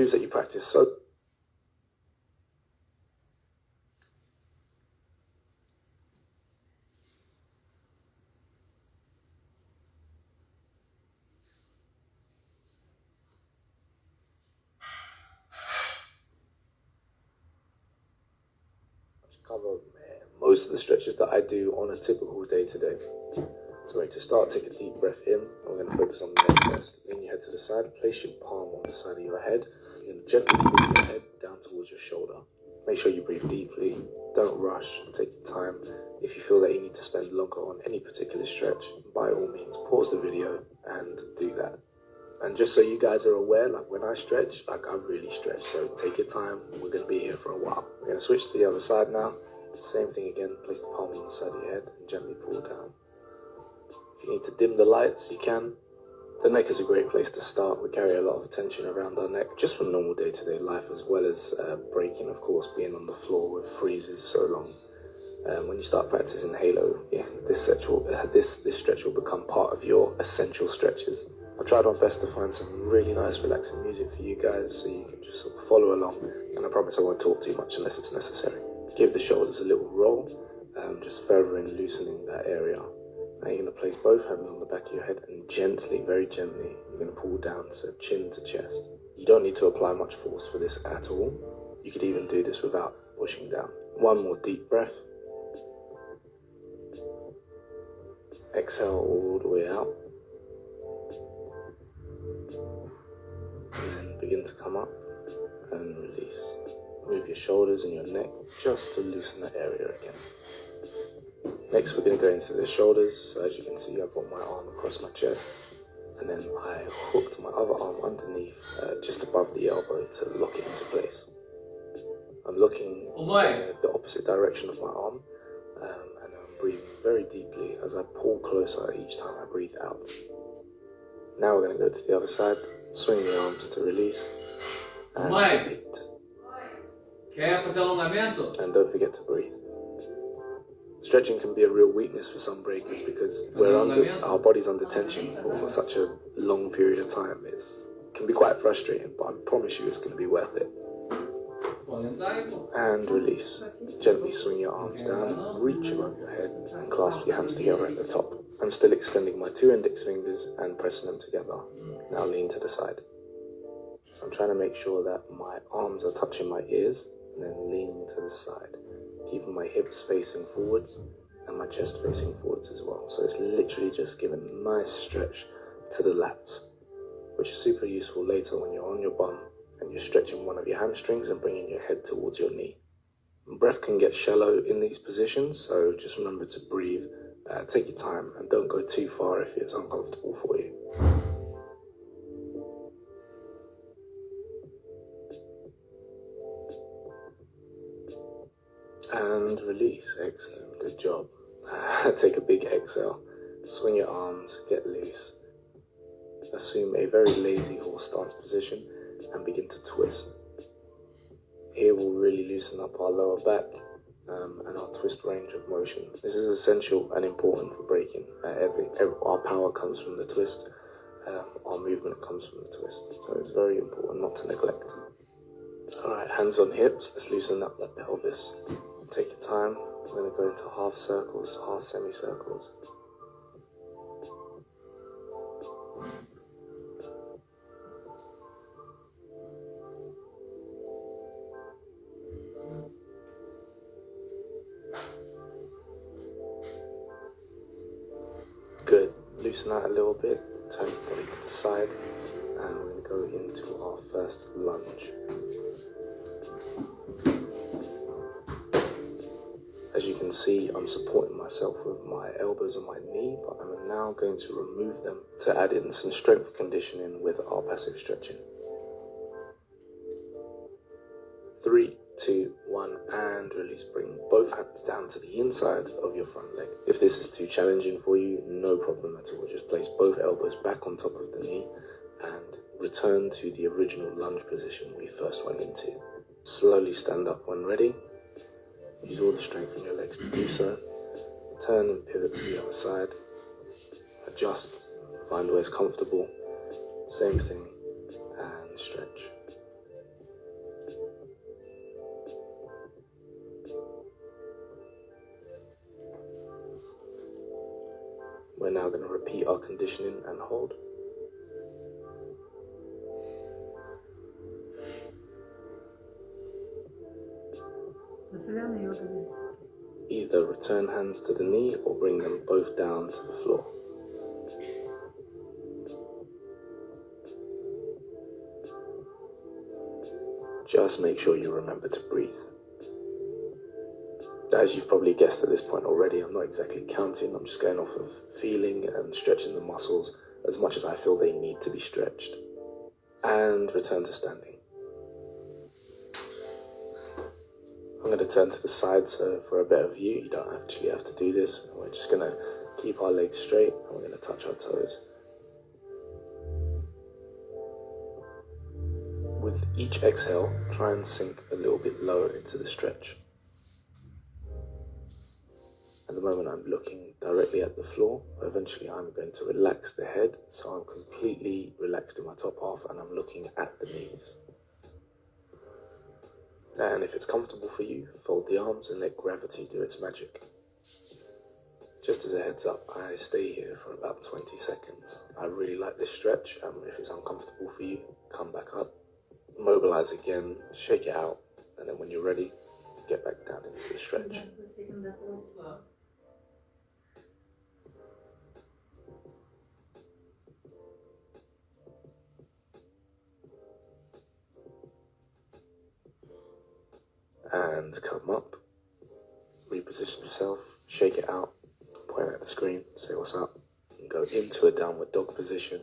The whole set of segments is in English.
moves that you practice. So cover most of the stretches that I do on a typical day-to-day. So to start, take a deep breath in. I'm going to focus on the neck first. Lean your head to the side. Place your palm on the side of your head. You're going to gently pull your head down towards your shoulder. Make sure you breathe deeply. Don't rush. Take your time. If you feel that you need to spend longer on any particular stretch, by all means, pause the video and do that. And just so you guys are aware, like when I stretch, like I really stretch. So take your time. We're going to be here for a while. We're going to switch to the other side now. Same thing again. Place the palm on the side of your head and gently pull down. If you need to dim the lights, you can. The neck is a great place to start. We carry a lot of attention around our neck, just from normal day-to-day life, as well as breaking, of course, being on the floor with freezes so long. When you start practicing halo, yeah, this stretch will become part of your essential stretches. I've tried my best to find some really nice, relaxing music for you guys, so you can just sort of follow along. And I promise I won't talk too much unless it's necessary. Give the shoulders a little roll, just further loosening that area. Now you're going to place both hands on the back of your head and gently, very gently, you're going to pull down to chin to chest. You don't need to apply much force for this at all. You could even do this without pushing down. One more deep breath. Exhale all the way out. And then begin to come up and release. Move your shoulders and your neck just to loosen that area again. Next, we're going to go into the shoulders. So as you can see, I've got my arm across my chest, and then I hooked my other arm underneath, just above the elbow to lock it into place. I'm looking the opposite direction of my arm, and I'm breathing very deeply as I pull closer each time I breathe out. Now we're going to go to the other side, swing the arms to release, and repeat. And don't forget to breathe. Stretching can be a real weakness for some breakers because our body's under tension for such a long period of time. It can be quite frustrating, but I promise you it's going to be worth it. And release. Gently swing your arms down, reach above your head, and clasp your hands together at the top. I'm still extending my 2 index fingers and pressing them together. Now lean to the side. So I'm trying to make sure that my arms are touching my ears and then leaning to the side. Keeping my hips facing forwards and my chest facing forwards as well. So it's literally just giving a nice stretch to the lats, which is super useful later when you're on your bum and you're stretching one of your hamstrings and bringing your head towards your knee. Breath can get shallow in these positions, so just remember to breathe, take your time, and don't go too far if it's uncomfortable for you. And release. Excellent. Good job. Take a big exhale. Swing your arms. Get loose. Assume a very lazy horse stance position and begin to twist. Here we'll really loosen up our lower back and our twist range of motion. This is essential and important for breaking. Our power comes from the twist. Our movement comes from the twist. So it's very important not to neglect. Alright, hands on hips. Let's loosen up that pelvis. Take your time. We're going to go into half circles, half semicircles. Good. Loosen out a little bit. Turn your body to the side. And we're going to go into our first lunge. As you can see, I'm supporting myself with my elbows on my knee, but I'm now going to remove them to add in some strength conditioning with our passive stretching. 3, 2, 1, and release. Bring both hands down to the inside of your front leg. If this is too challenging for you, no problem at all. Just place both elbows back on top of the knee and return to the original lunge position we first went into. Slowly stand up when ready. Use all the strength in your legs to do so. Turn and pivot to the other side. Adjust, find where it's comfortable. Same thing, and stretch. We're now going to repeat our conditioning and hold. Either return hands to the knee or bring them both down to the floor. Just make sure you remember to breathe. As you've probably guessed at this point already, I'm not exactly counting, I'm just going off of feeling and stretching the muscles as much as I feel they need to be stretched. And return to standing. I'm going to turn to the side, so for a better view, you don't actually have to do this. We're just going to keep our legs straight and we're going to touch our toes. With each exhale, try and sink a little bit lower into the stretch. At the moment I'm looking directly at the floor, but eventually I'm going to relax the head, so I'm completely relaxed in my top half and I'm looking at the knees. And if it's comfortable for you, fold the arms and let gravity do its magic. Just as a heads up, I stay here for about 20 seconds. I really like this stretch, and if it's uncomfortable for you, come back up, mobilize again, shake it out, and then when you're ready, get back down into the stretch. And come up, reposition yourself, shake it out, point at the screen, say what's up, and go into a downward dog position.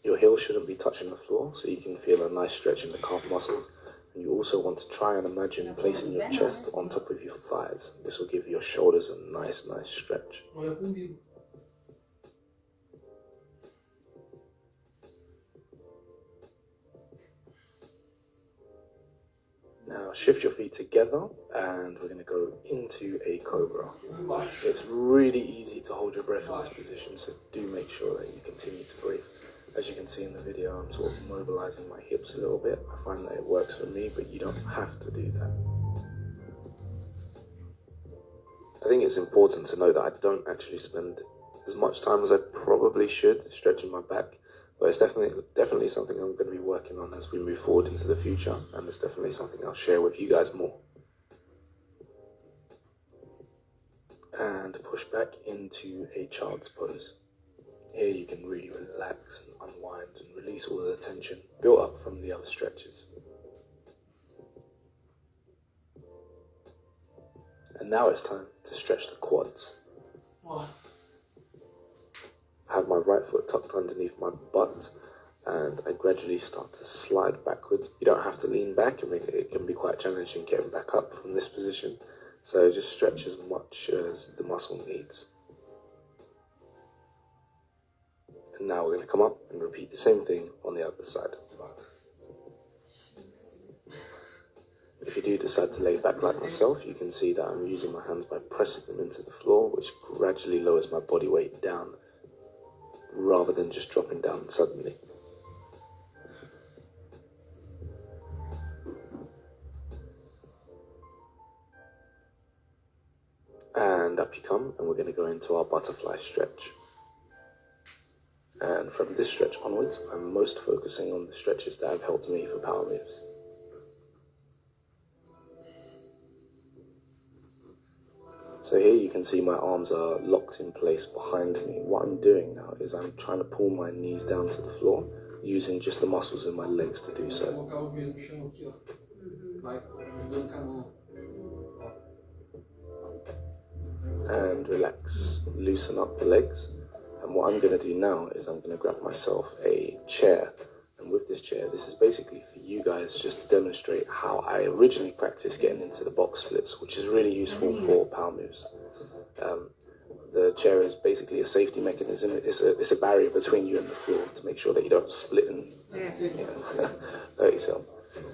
Your heels shouldn't be touching the floor, so you can feel a nice stretch in the calf muscle. And you also want to try and imagine placing your chest on top of your thighs. This will give your shoulders a nice stretch. Now shift your feet together and we're going to go into a cobra. It's really easy to hold your breath in this position, so do make sure that you continue to breathe. As you can see in the video, I'm sort of mobilizing my hips a little bit. I find that it works for me, but you don't have to do that. I think it's important to know that I don't actually spend as much time as I probably should stretching my back. But it's definitely something I'm going to be working on as we move forward into the future, and it's definitely something I'll share with you guys more. And push back into a child's pose. Here you can really relax and unwind and release all the tension built up from the other stretches. And now it's time to stretch the quads. I have my right foot tucked underneath my butt and I gradually start to slide backwards. You don't have to lean back, it can be quite challenging getting back up from this position, so just stretch as much as the muscle needs. And now we're going to come up and repeat the same thing on the other side. If you do decide to lay back like myself, you can see that I'm using my hands by pressing them into the floor, which gradually lowers my body weight down, rather than just dropping down suddenly. And up you come, and we're going to go into our butterfly stretch. And from this stretch onwards, I'm most focusing on the stretches that have helped me for power moves. So here you can see my arms are locked in place behind me. What I'm doing now is I'm trying to pull my knees down to the floor, using just the muscles in my legs to do so. And relax, loosen up the legs. And what I'm going to do now is I'm going to grab myself a chair. And with this chair, this is basically for you guys just to demonstrate how I originally practiced getting into the box splits, which is really useful for power moves. The chair is basically a safety mechanism. It's a barrier between you and the floor to make sure that you don't split and hurt yourself.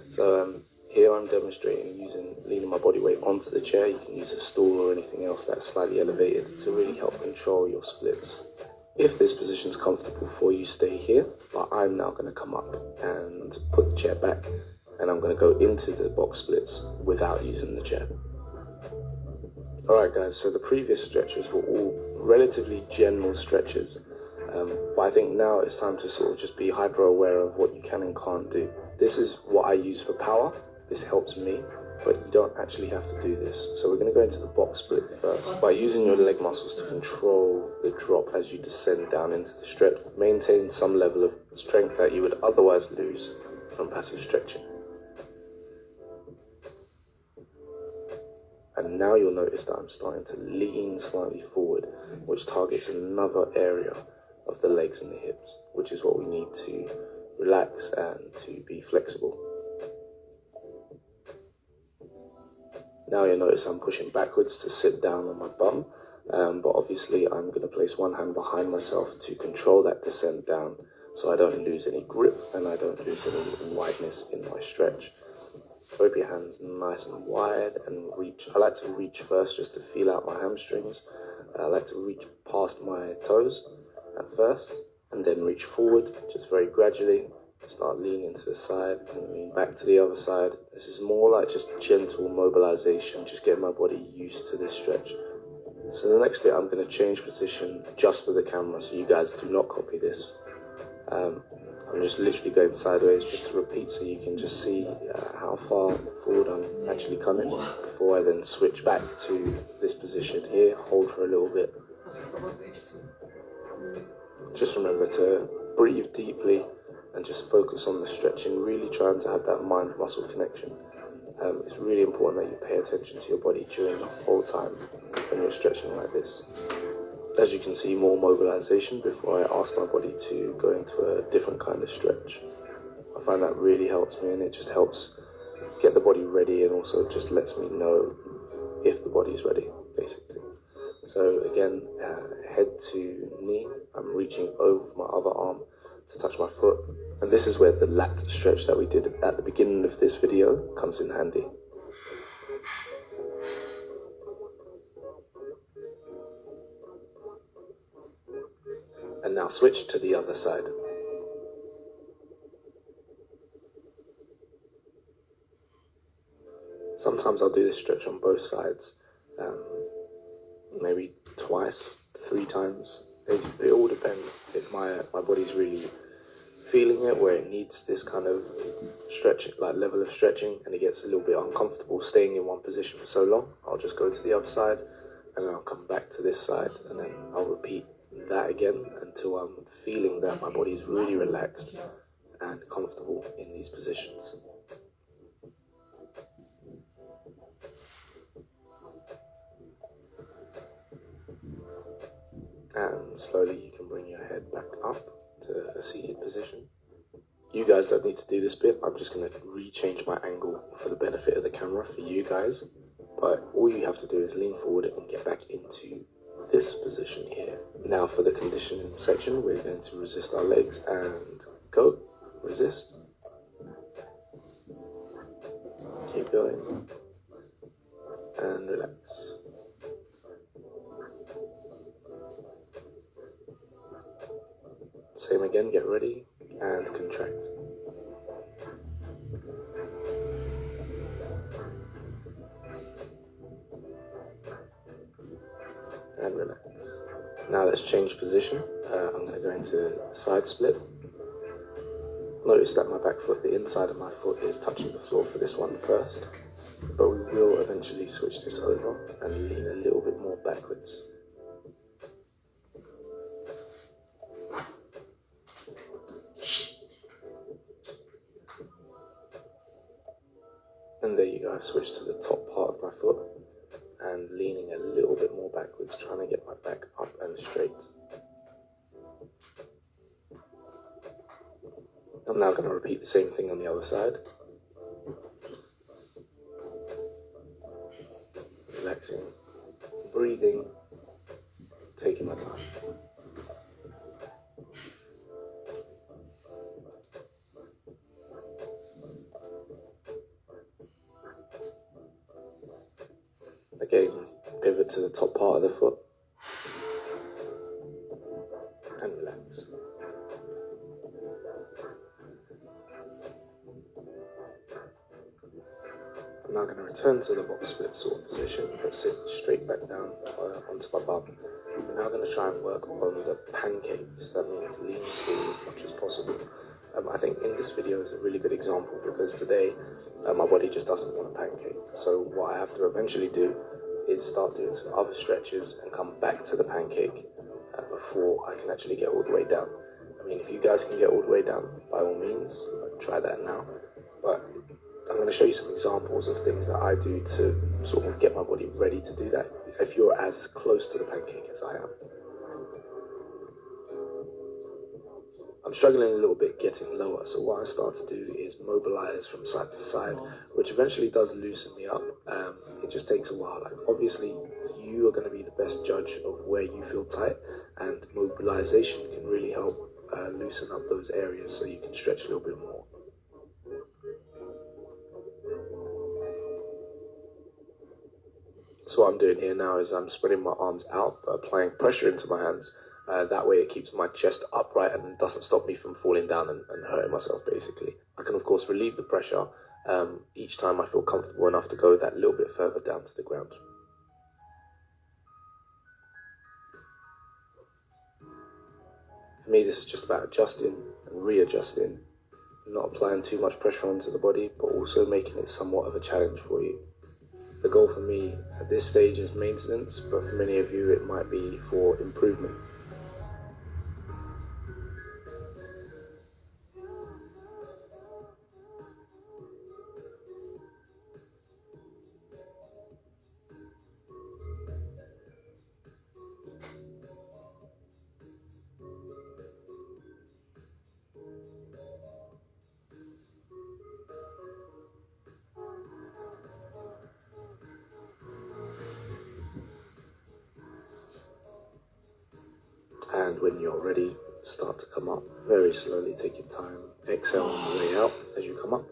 So here I'm demonstrating leaning my body weight onto the chair. You can use a stool or anything else that's slightly elevated to really help control your splits. If this position is comfortable for you, stay here, but I'm now going to come up and put the chair back, and I'm going to go into the box splits without using the chair. Alright guys, so the previous stretches were all relatively general stretches, but I think now it's time to sort of just be hyper aware of what you can and can't do. This is what I use for power, this helps me, but you don't actually have to do this. So we're going to go into the box split first. By using your leg muscles to control the drop as you descend down into the stretch, maintain some level of strength that you would otherwise lose from passive stretching. And now you'll notice that I'm starting to lean slightly forward, which targets another area of the legs and the hips, which is what we need to relax and to be flexible. Now you'll notice I'm pushing backwards to sit down on my bum, but obviously I'm going to place one hand behind myself to control that descent down so I don't lose any grip and I don't lose any wideness in my stretch. Open your hands nice and wide and reach. I like to reach first just to feel out my hamstrings. I like to reach past my toes at first and then reach forward just very gradually. Start leaning to the side and lean back to the other side. This is more like just gentle mobilization, just getting my body used to this stretch. So the next bit I'm going to change position just for the camera so you guys do not copy this. I'm just literally going sideways just to repeat so you can just see how far forward I'm actually coming before I then switch back to this position here, hold for a little bit. Just remember to breathe deeply and just focus on the stretching, really trying to have that mind-muscle connection. It's really important that you pay attention to your body during the whole time when you're stretching like this. As you can see, more mobilization before I ask my body to go into a different kind of stretch. I find that really helps me and it just helps get the body ready and also just lets me know if the body's ready, basically. So again, head to knee, I'm reaching over my other arm to touch my foot. And this is where the lat stretch that we did at the beginning of this video comes in handy. And now switch to the other side. Sometimes I'll do this stretch on both sides, maybe twice, 3 times. It all depends if my body's really feeling it, where it needs this kind of stretch, like level of stretching, and it gets a little bit uncomfortable staying in one position for so long. I'll just go to the other side and then I'll come back to this side and then I'll repeat that again until I'm feeling that my body is really relaxed and comfortable in these positions. And slowly you can bring your head back up to a seated position. You guys don't need to do this bit. I'm just going to rechange my angle for the benefit of the camera for you guys. But all you have to do is lean forward and get back into this position here. Now for the conditioning section, we're going to resist our legs and go. Resist. Keep going. And relax. Same again, get ready and contract. And relax. Now let's change position. I'm going to go into side split. Notice that my back foot, the inside of my foot, is touching the floor for this one first, but we will eventually switch this over and lean a little bit more backwards. And there you go, I switched to the top part of my foot and leaning a little bit more backwards, trying to get my back up and straight. I'm now going to repeat the same thing on the other side. Relaxing, breathing, taking my time. Again, pivot to the top part of the foot and relax. I'm now going to return to the box split sort of position, but sit straight back down onto my bum. I'm now going to try and work on the pancakes. That means leaning forward as much as possible. I think in this video is a really good example because today my body just doesn't want a pancake. So what I have to eventually do is start doing some other stretches and come back to the pancake before I can actually get all the way down. I mean, if you guys can get all the way down, by all means, try that now. But I'm going to show you some examples of things that I do to sort of get my body ready to do that if you're as close to the pancake as I am. I'm struggling a little bit getting lower, so what I start to do is mobilize from side to side, which eventually does loosen me up. It just takes a while. Like, obviously, you are going to be the best judge of where you feel tight, and mobilization can really help loosen up those areas so you can stretch a little bit more. So what I'm doing here now is I'm spreading my arms out, applying pressure into my hands. That way it keeps my chest upright and doesn't stop me from falling down and hurting myself, basically. I can, of course, relieve the pressure each time I feel comfortable enough to go that little bit further down to the ground. For me, this is just about adjusting and readjusting, not applying too much pressure onto the body, but also making it somewhat of a challenge for you. The goal for me at this stage is maintenance, but for many of you it might be for improvement. And when you're ready, start to come up very slowly. Take your time. Exhale on the way out as you come up.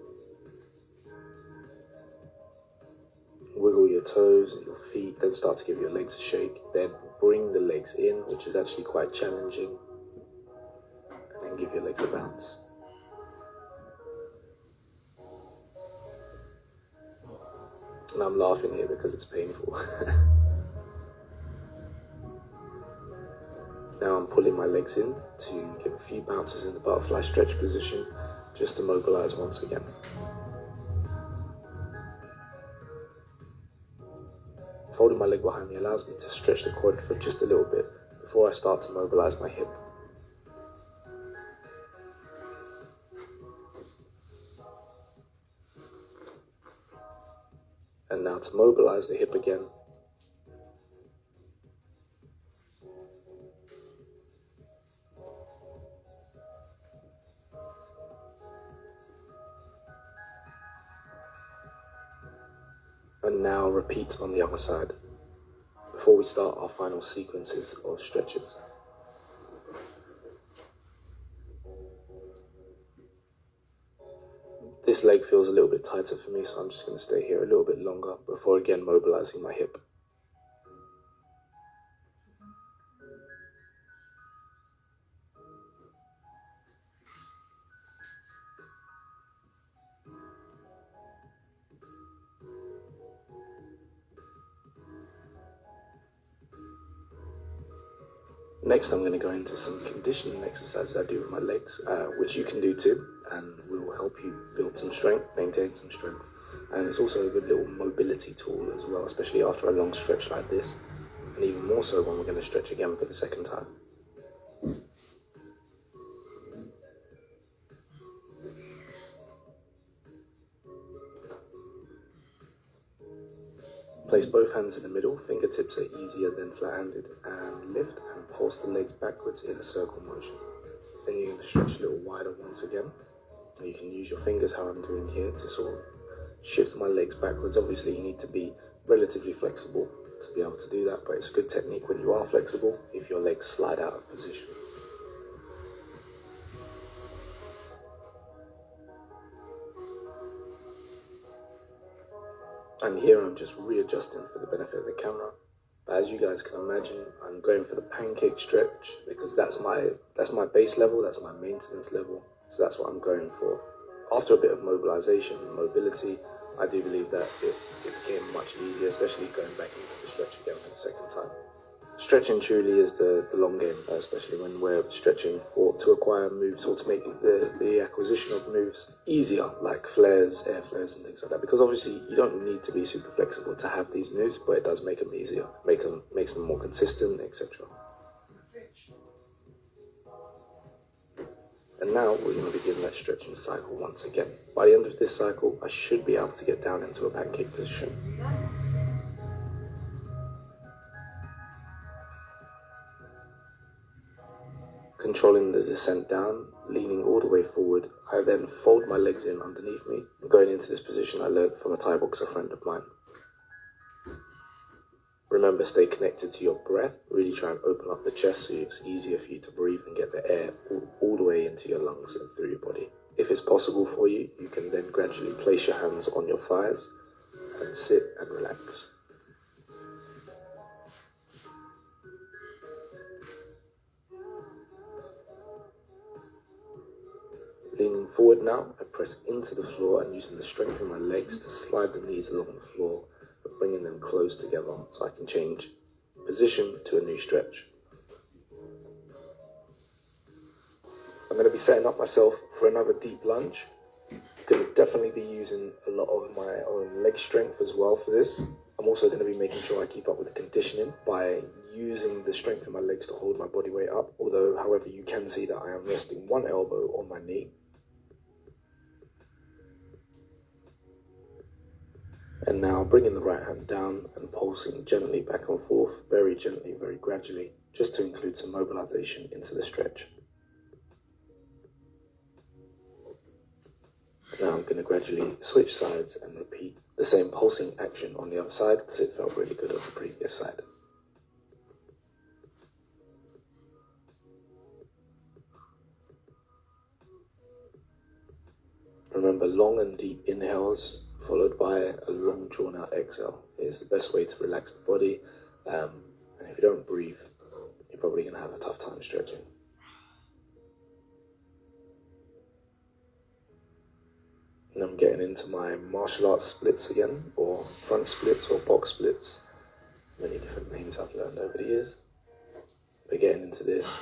Wiggle your toes and your feet, then start to give your legs a shake. Then bring the legs in, which is actually quite challenging. And then give your legs a bounce. And I'm laughing here because it's painful. Now I'm pulling my legs in to give a few bounces in the butterfly stretch position, just to mobilize once again. Folding my leg behind me allows me to stretch the quad for just a little bit before I start to mobilize my hip. And now to mobilize the hip again. And now repeat on the other side before we start our final sequences of stretches. This leg feels a little bit tighter for me, so I'm just going to stay here a little bit longer before again mobilizing my hip. Next, I'm going to go into some conditioning exercises I do with my legs, which you can do too, and will help you build some strength, maintain some strength. And it's also a good little mobility tool as well, especially after a long stretch like this, and even more so when we're going to stretch again for the second time. Place both hands in the middle, fingertips are easier than flat-handed, and lift and pulse the legs backwards in a circle motion. Then you're going to stretch a little wider once again. And you can use your fingers, how I'm doing here, to sort of shift my legs backwards. Obviously you need to be relatively flexible to be able to do that, but it's a good technique when you are flexible if your legs slide out of position. And here I'm just readjusting for the benefit of the camera. But as you guys can imagine, I'm going for the pancake stretch because that's my base level, that's my maintenance level. So that's what I'm going for. After a bit of mobilization and mobility, I do believe that it became much easier, especially going back into the stretch again for the second time. Stretching truly is the long game, especially when we're stretching to acquire moves or to make the acquisition of moves easier, like flares, air flares and things like that. Because obviously you don't need to be super flexible to have these moves, but it does make them easier, makes them more consistent, etc. And now we're going to begin that stretching cycle once again. By the end of this cycle, I should be able to get down into a pancake position. Controlling the descent down, leaning all the way forward, I then fold my legs in underneath me. Going into this position I learned from a Thai boxer friend of mine. Remember, stay connected to your breath. Really try and open up the chest so it's easier for you to breathe and get the air all the way into your lungs and through your body. If it's possible for you, you can then gradually place your hands on your thighs and sit and relax. Leaning forward now, I press into the floor and using the strength of my legs to slide the knees along the floor, but bringing them close together so I can change position to a new stretch. I'm going to be setting up myself for another deep lunge. I'm going to definitely be using a lot of my own leg strength as well for this. I'm also going to be making sure I keep up with the conditioning by using the strength of my legs to hold my body weight up. Although, however, you can see that I am resting one elbow on my knee. And now bringing the right hand down and pulsing gently back and forth, very gently, very gradually, just to include some mobilization into the stretch. Now I'm going to gradually switch sides and repeat the same pulsing action on the other side because it felt really good on the previous side. Remember, long and deep inhales followed by a long drawn out exhale is the best way to relax the body, and if you don't breathe, you're probably going to have a tough time stretching. And I'm getting into my martial arts splits again, or front splits or box splits, many different names I've learned over the years. But getting into this,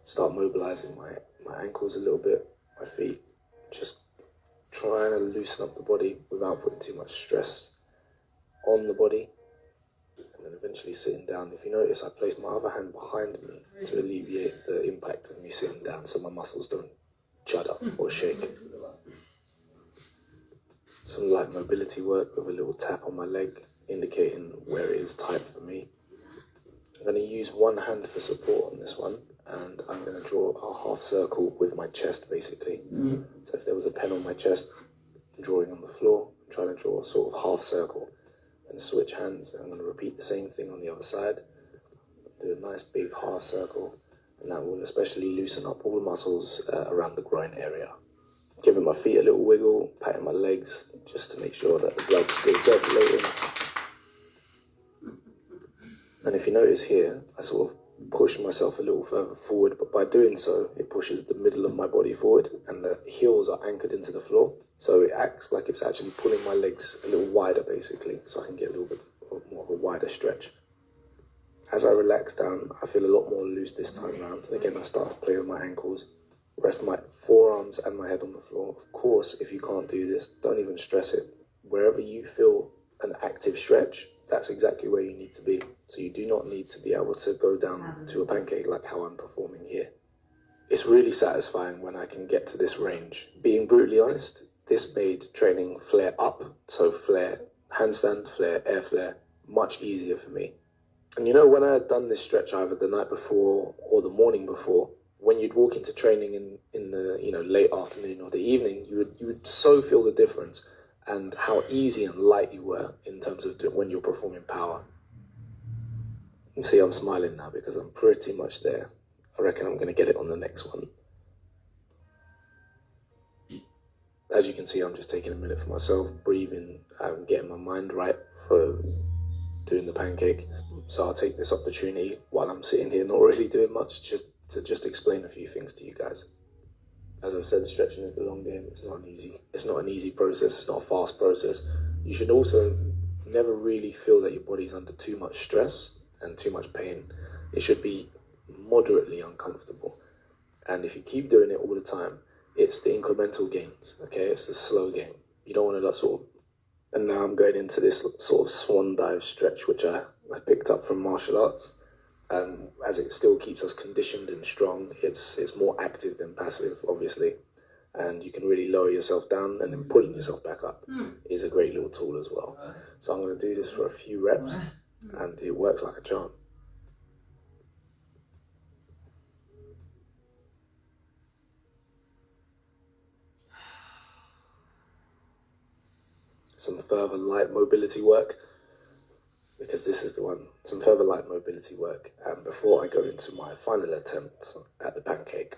start mobilizing my ankles a little bit, my feet, just trying to loosen up the body without putting too much stress on the body, and then eventually sitting down. If you notice, I place my other hand behind me to alleviate the impact of me sitting down so my muscles don't judder or shake. Some light mobility work with a little tap on my leg, indicating where it is tight for me. I'm going to use one hand for support on this one, and I'm going to draw a half circle with my chest, basically. So if there was a pen on my chest, drawing on the floor, I'm trying to draw a sort of half circle, and switch hands. I'm going to repeat the same thing on the other side. Do a nice big half circle, and that will especially loosen up all the muscles around the groin area. Giving my feet a little wiggle, patting my legs, just to make sure that the blood's still circulating. And if you notice here, I sort of push myself a little further forward, but by doing so, it pushes the middle of my body forward, and the heels are anchored into the floor. So it acts like it's actually pulling my legs a little wider, basically, so I can get a little bit more of a wider stretch. As I relax down, I feel a lot more loose this time around. And again, I start to play with my ankles, rest my forearms and my head on the floor. Of course, if you can't do this, don't even stress it. Wherever you feel an active stretch, that's exactly where you need to be. So you do not need to be able to go down to a pancake like how I'm performing here. It's really satisfying when I can get to this range. Being brutally honest, this made training flare up, so flare, handstand, flare, air flare, much easier for me. And you know, when I had done this stretch either the night before or the morning before, when you'd walk into training in the late afternoon or the evening, you would so feel the difference and how easy and light you were in terms of when you're performing power. You see, I'm smiling now because I'm pretty much there. I reckon I'm going to get it on the next one. As you can see, I'm just taking a minute for myself, breathing, getting my mind right for doing the pancake. So I'll take this opportunity while I'm sitting here not really doing much, just to explain a few things to you guys. As I've said, stretching is the long game. It's not an easy process. It's not a fast process. You should also never really feel that your body's under too much stress and too much pain. It should be moderately uncomfortable. And if you keep doing it all the time, it's the incremental gains, okay? It's the slow gain. You don't want to sort of... And now I'm going into this sort of swan dive stretch, which I picked up from martial arts. As it still keeps us conditioned and strong, it's more active than passive, obviously. And you can really lower yourself down, and then pulling yourself back up is a great little tool as well. So I'm going to do this for a few reps, and it works like a charm. Some further light mobility work, because this is the one. Some further light mobility work, and before I go into my final attempt at the pancake.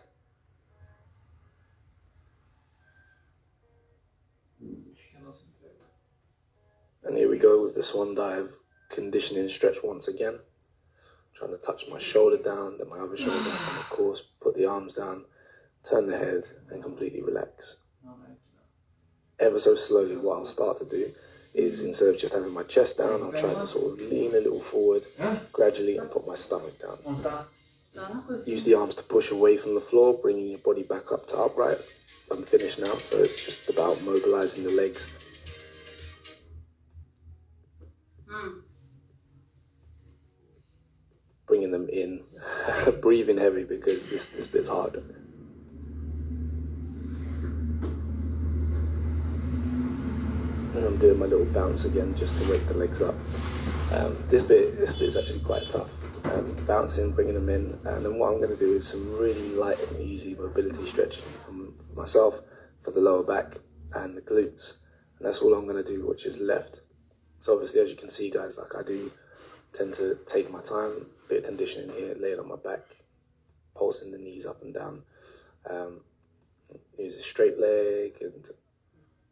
And here we go with the swan dive conditioning stretch once again. Trying to touch my shoulder down, then my other shoulder, and of course put the arms down, turn the head, and completely relax. Ever so slowly, what I'll start to do is, instead of just having my chest down, I'll try to sort of lean a little forward gradually and put my stomach down. Use the arms to push away from the floor, bringing your body back up to upright. I'm finished now, so it's just about mobilizing the legs. Bringing them in, breathing heavy because this bit's hard. And I'm doing my little bounce again just to wake the legs up. This bit's actually quite tough. Bouncing, bringing them in, and then what I'm going to do is some really light and easy mobility stretching for myself, for the lower back and the glutes. And that's all I'm going to do, which is left. So obviously, as you can see, guys, like I do tend to take my time, bit of conditioning here, lay it on my back, pulsing the knees up and down. Use a straight leg and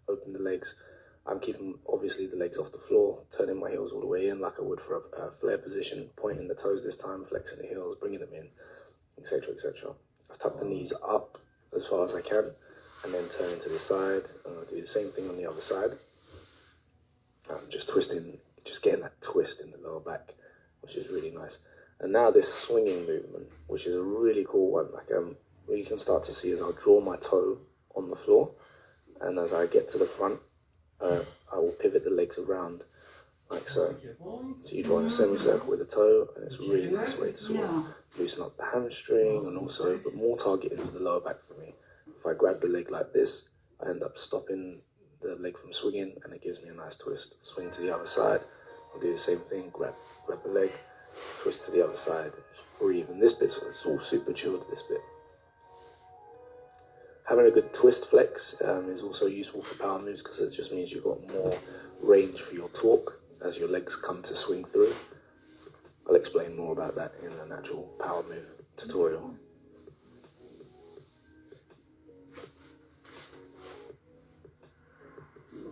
open the legs. I'm keeping, obviously, the legs off the floor, turning my heels all the way in like I would for a flare position, pointing the toes this time, flexing the heels, bringing them in, etc., etc. I've tucked the knees up as far as I can, and then turning to the side, and I'll do the same thing on the other side. Just twisting, just getting that twist in the lower back, which is really nice. And now this swinging movement, which is a really cool one, like what you can start to see is I'll draw my toe on the floor, and as I get to the front, I will pivot the legs around like so. So you draw in a semicircle with the toe, and it's a really nice way to sort of loosen up the hamstring and also put more targeting for the lower back for me. If I grab the leg like this, I end up stopping the leg from swinging, and it gives me a nice twist. Swing to the other side, I'll do the same thing, grab the leg, twist to the other side, breathe. And this bit, so it's all super chilled, this bit. Having a good twist flex is also useful for power moves because it just means you've got more range for your torque as your legs come to swing through. I'll explain more about that in an actual power move tutorial.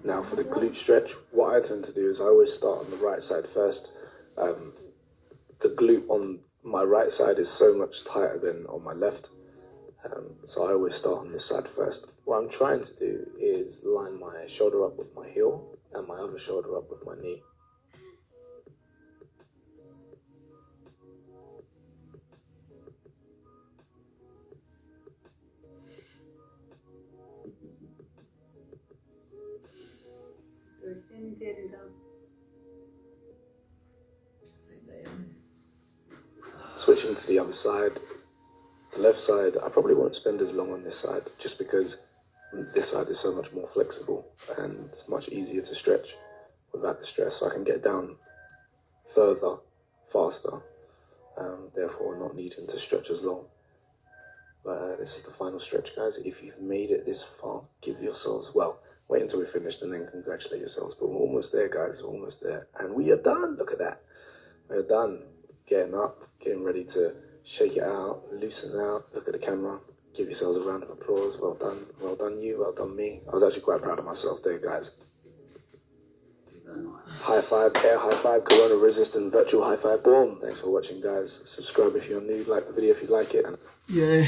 Now for the glute stretch, what I tend to do is I always start on the right side first. The glute on my right side is so much tighter than on my left. So I always start on this side first. What I'm trying to do is line my shoulder up with my heel and my other shoulder up with my knee. Switching to the other side. The left side, I probably won't spend as long on this side just because this side is so much more flexible and it's much easier to stretch without the stress. So I can get down further, faster, therefore not needing to stretch as long. But this is the final stretch, guys. If you've made it this far, give yourselves, well, wait until we're finished and then congratulate yourselves. But we're almost there, guys, we're almost there. And we are done, look at that. We're done. Getting up, getting ready to shake it out, loosen it out, look at the camera, give yourselves a round of applause. Well done you, well done me. I was actually quite proud of myself there, guys. High five, air high five, corona resistant virtual high five, boom. Thanks for watching, guys. Subscribe if you're new, like the video if you like it. And yeah.